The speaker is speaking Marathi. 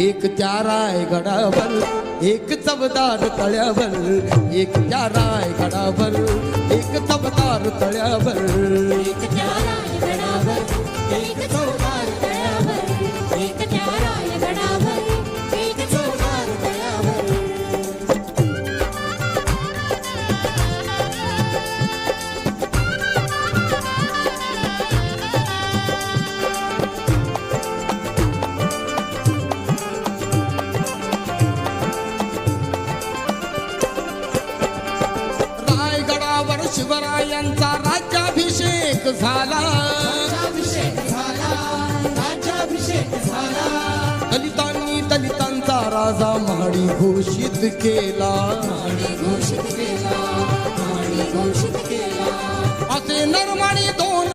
एक त्या रायगडावर एक चवदार तळ्यावर, एक त्या रायगडावर एक चवदार तळ्यावर, एक त्या रायगडावर एक चवदार तळ्यावर, एक त्या रायगडावर एक चवदार तळ्यावर. शिवरायांचा राज्याभिषेक झाला, दलितांनी दलितांचा राजा महाडी घोषित केला, घोषित केला, घोषित केला. असे नरमाणी दोन